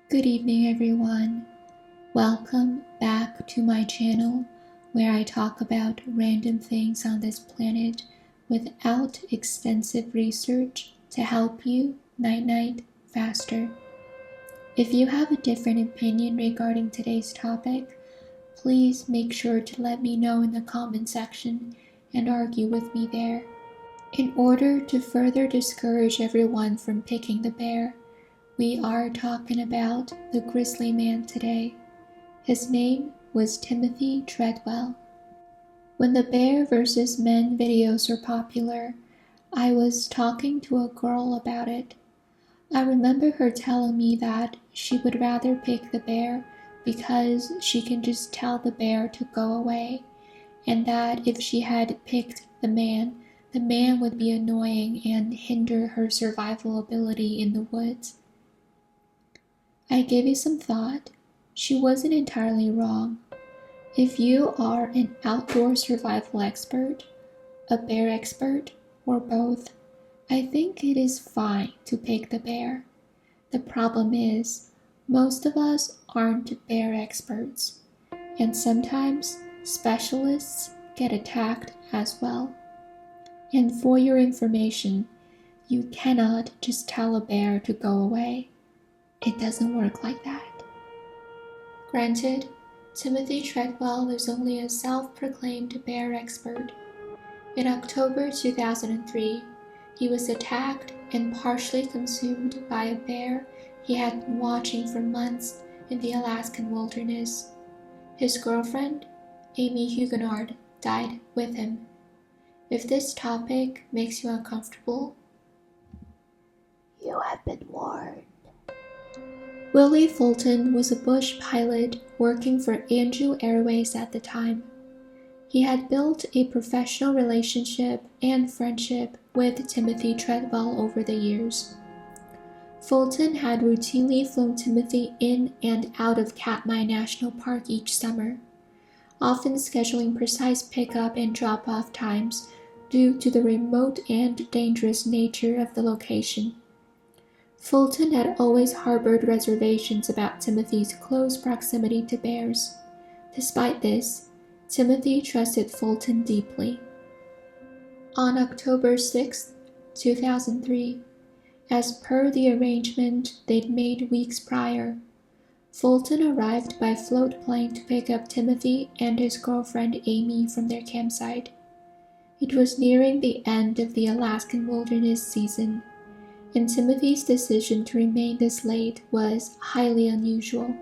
Good evening, everyone. Welcome back to my channel where I talk about random things on this planet without extensive research to help you night-night faster. If you have a different opinion regarding today's topic, please make sure to let me know in the comment section and argue with me there. In order to further discourage everyone from picking the bear, we are talking about the Grizzly man today. His name was Timothy Treadwell. When the bear versus men videos were popular, I was talking to a girl about it. I remember her telling me that she would rather pick the bear because she can just tell the bear to go away, and that if she had picked the man would be annoying and hinder her survival ability in the woods. I gave it some thought. She wasn't entirely wrong. If you are an outdoor survival expert, a bear expert, or both, I think it is fine to pick the bear. The problem is, most of us aren't bear experts, and sometimes specialists get attacked as well. And for your information, you cannot just tell a bear to go away. It doesn't work like that. Granted, Timothy Treadwell is only a self-proclaimed bear expert. In October 2003, he was attacked and partially consumed by a bear he had been watching for months in the Alaskan wilderness. His girlfriend, Amy Huguenard, died with him. If this topic makes you uncomfortable, you have been warned. Willie Fulton was a bush pilot working for Andrew Airways at the time. He had built a professional relationship and friendship with Timothy Treadwell over the years. Fulton had routinely flown Timothy in and out of Katmai National Park each summer, often scheduling precise pickup and drop-off times due to the remote and dangerous nature of the location. Fulton had always harbored reservations about Timothy's close proximity to bears. Despite this, Timothy trusted Fulton deeply. On October 6, 2003, as per the arrangement they'd made weeks prior, Fulton arrived by float plane to pick up Timothy and his girlfriend Amy from their campsite. It was nearing the end of the Alaskan wilderness season, and Timothy's decision to remain this late was highly unusual.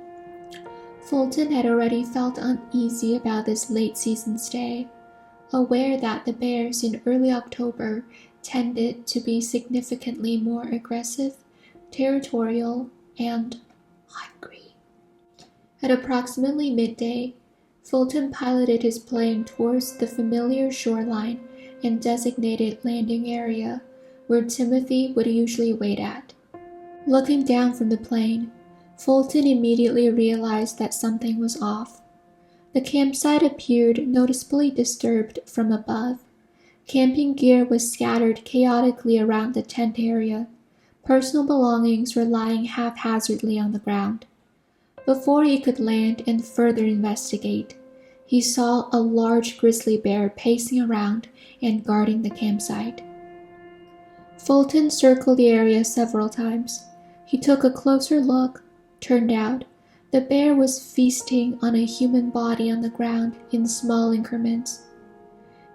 Fulton had already felt uneasy about this late-season stay, aware that the bears in early October tended to be significantly more aggressive, territorial, and hungry. At approximately midday, Fulton piloted his plane towards the familiar shoreline and designated landing area where Timothy would usually wait at. Looking down from the plane, Fulton immediately realized that something was off. The campsite appeared noticeably disturbed from above. Camping gear was scattered chaotically around the tent area. Personal belongings were lying haphazardly on the ground. Before he could land and further investigate, he saw a large grizzly bear pacing around and guarding the campsite. Fulton circled the area several times. He took a closer look. Turned out, the bear was feasting on a human body on the ground in small increments.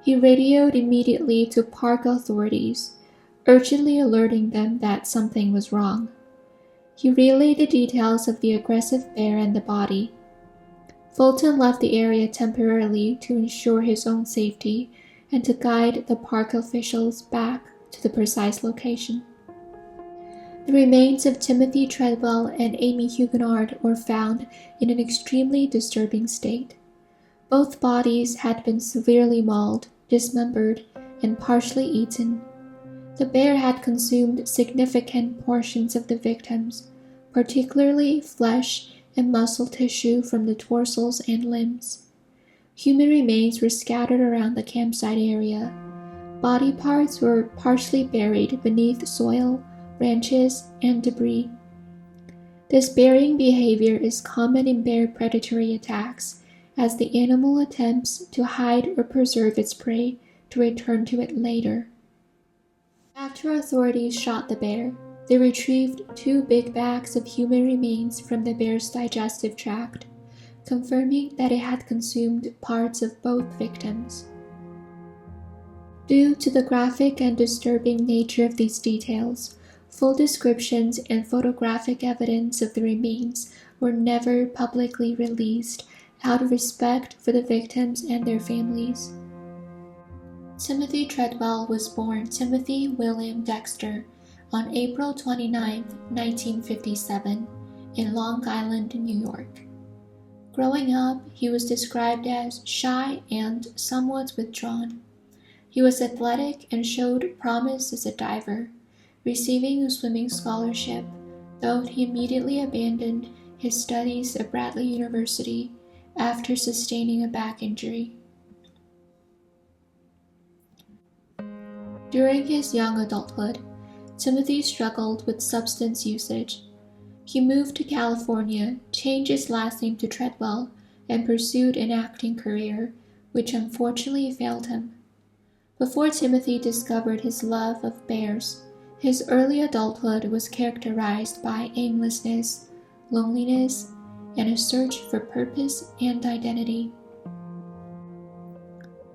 He radioed immediately to park authorities, urgently alerting them that something was wrong. He relayed the details of the aggressive bear and the body. Fulton left the area temporarily to ensure his own safety and to guide the park officials back to the precise location. The remains of Timothy Treadwell and Amy Huguenard were found in an extremely disturbing state. Both bodies had been severely mauled, dismembered, and partially eaten. The bear had consumed significant portions of the victims, particularly flesh and muscle tissue from the torsos and limbs. Human remains were scattered around the campsite area. Body parts were partially buried beneath soil, branches, and debris. This bearing behavior is common in bear predatory attacks, as the animal attempts to hide or preserve its prey to return to it later. After authorities shot the bear, they retrieved 2 big bags of human remains from the bear's digestive tract, confirming that it had consumed parts of both victims. Due to the graphic and disturbing nature of these details, full descriptions and photographic evidence of the remains were never publicly released out of respect for the victims and their families. Timothy Treadwell was born Timothy William Dexter on April 29, 1957, in Long Island, New York. Growing up, he was described as shy and somewhat withdrawn. He was athletic and showed promise as a diver, receiving a swimming scholarship, though he immediately abandoned his studies at Bradley University after sustaining a back injury. During his young adulthood, Timothy struggled with substance usage. He moved to California, changed his last name to Treadwell, and pursued an acting career, which unfortunately failed him. Before Timothy discovered his love of bears, his early adulthood was characterized by aimlessness, loneliness, and a search for purpose and identity.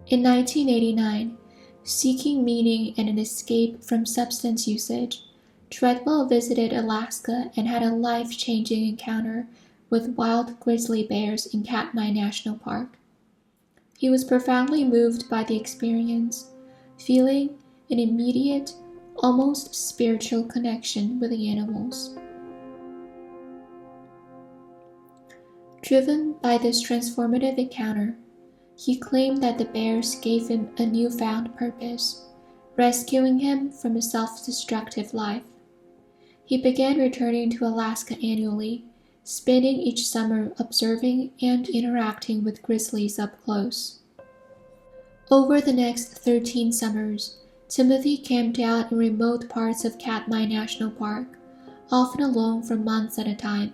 In 1989, seeking meaning and an escape from substance usage, Treadwell visited Alaska and had a life-changing encounter with wild grizzly bears in Katmai National Park. He was profoundly moved by the experience, feeling an immediate, almost spiritual connection with the animals. Driven by this transformative encounter, he claimed that the bears gave him a newfound purpose, rescuing him from a self-destructive life. He began returning to Alaska annually, spending each summer observing and interacting with grizzlies up close. Over the next 13 summers, Timothy camped out in remote parts of Katmai National Park, often alone for months at a time.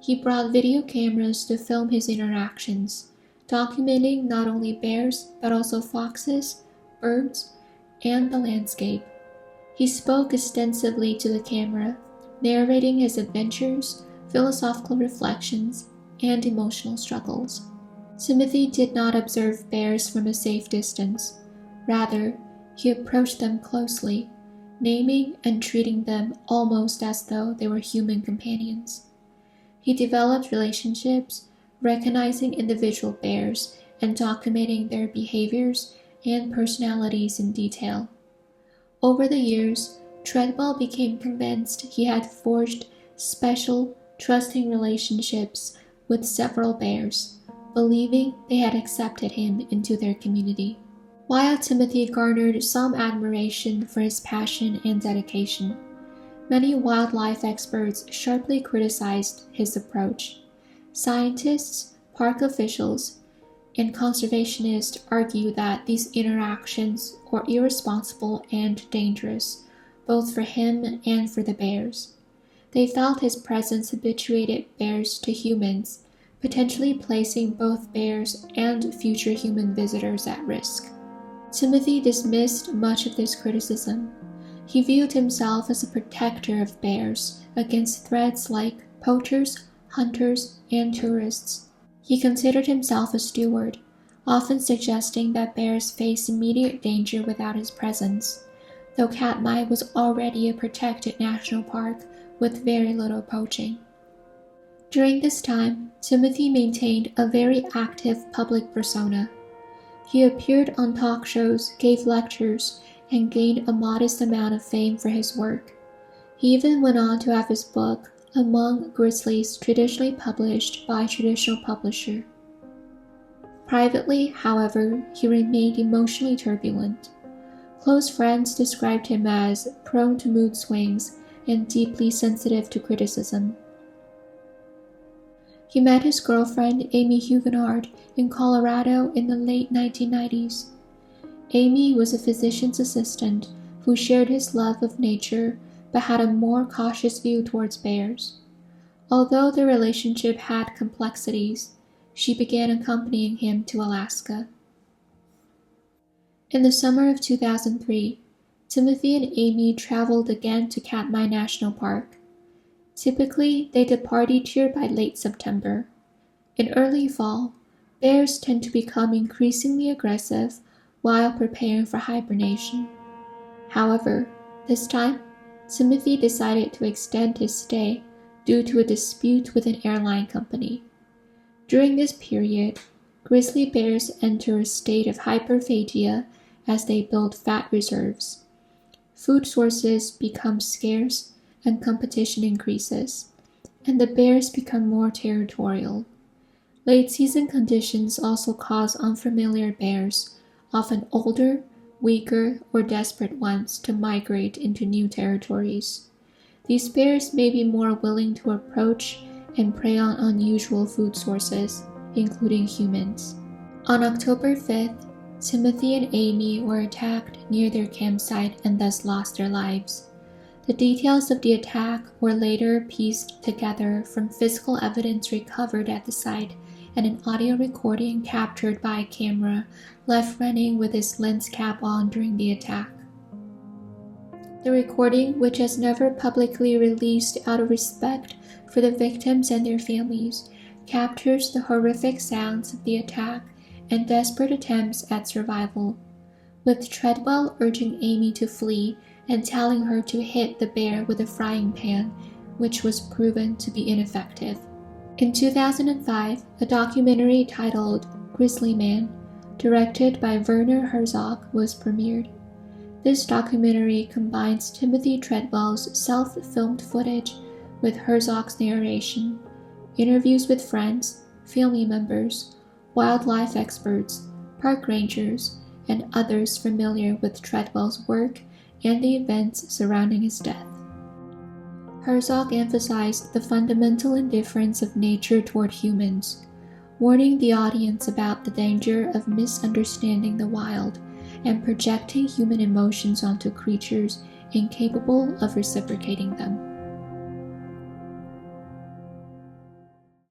He brought video cameras to film his interactions, documenting not only bears but also foxes, birds, and the landscape. He spoke extensively to the camera, narrating his adventures, philosophical reflections, and emotional struggles. Timothy did not observe bears from a safe distance. Rather, he approached them closely, naming and treating them almost as though they were human companions. He developed relationships, recognizing individual bears and documenting their behaviors and personalities in detail. Over the years, Treadwell became convinced he had forged special, trusting relationships with several bears, believing they had accepted him into their community. While Timothy garnered some admiration for his passion and dedication, many wildlife experts sharply criticized his approach. Scientists, park officials, and conservationists argue that these interactions were irresponsible and dangerous, both for him and for the bears. They felt his presence habituated bears to humans, potentially placing both bears and future human visitors at risk. Timothy dismissed much of this criticism. He viewed himself as a protector of bears against threats like poachers, hunters, and tourists. He considered himself a steward, often suggesting that bears face immediate danger without his presence, though Katmai was already a protected national park with very little poaching. During this time, Timothy maintained a very active public persona. He appeared on talk shows, gave lectures, and gained a modest amount of fame for his work. He even went on to have his book, Among Grizzlies, traditionally published by a traditional publisher. Privately, however, he remained emotionally turbulent. Close friends described him as prone to mood swings and deeply sensitive to criticism. He met his girlfriend, Amy Huguenard, in Colorado in the late 1990s. Amy was a physician's assistant who shared his love of nature but had a more cautious view towards bears. Although the relationship had complexities, she began accompanying him to Alaska. In the summer of 2003, Timothy and Amy traveled again to Katmai National Park. Typically, they depart each year by late September. In early fall, bears tend to become increasingly aggressive while preparing for hibernation. However, this time, Timothy decided to extend his stay due to a dispute with an airline company. During this period, grizzly bears enter a state of hyperphagia as they build fat reserves. Food sources become scarce and competition increases, and the bears become more territorial. Late-season conditions also cause unfamiliar bears, often older, weaker, or desperate ones, to migrate into new territories. These bears may be more willing to approach and prey on unusual food sources, including humans. On October 5th, Timothy and Amy were attacked near their campsite and thus lost their lives. The details of the attack were later pieced together from physical evidence recovered at the site and an audio recording captured by a camera left running with his lens cap on during the attack. The recording, which was never publicly released out of respect for the victims and their families, captures the horrific sounds of the attack and desperate attempts at survival, with Treadwell urging Amy to flee and telling her to hit the bear with a frying pan, which was proven to be ineffective. In 2005, a documentary titled Grizzly Man, directed by Werner Herzog, was premiered. This documentary combines Timothy Treadwell's self-filmed footage with Herzog's narration, interviews with friends, family members, wildlife experts, park rangers, and others familiar with Treadwell's work and the events surrounding his death. Herzog emphasized the fundamental indifference of nature toward humans, warning the audience about the danger of misunderstanding the wild and projecting human emotions onto creatures incapable of reciprocating them.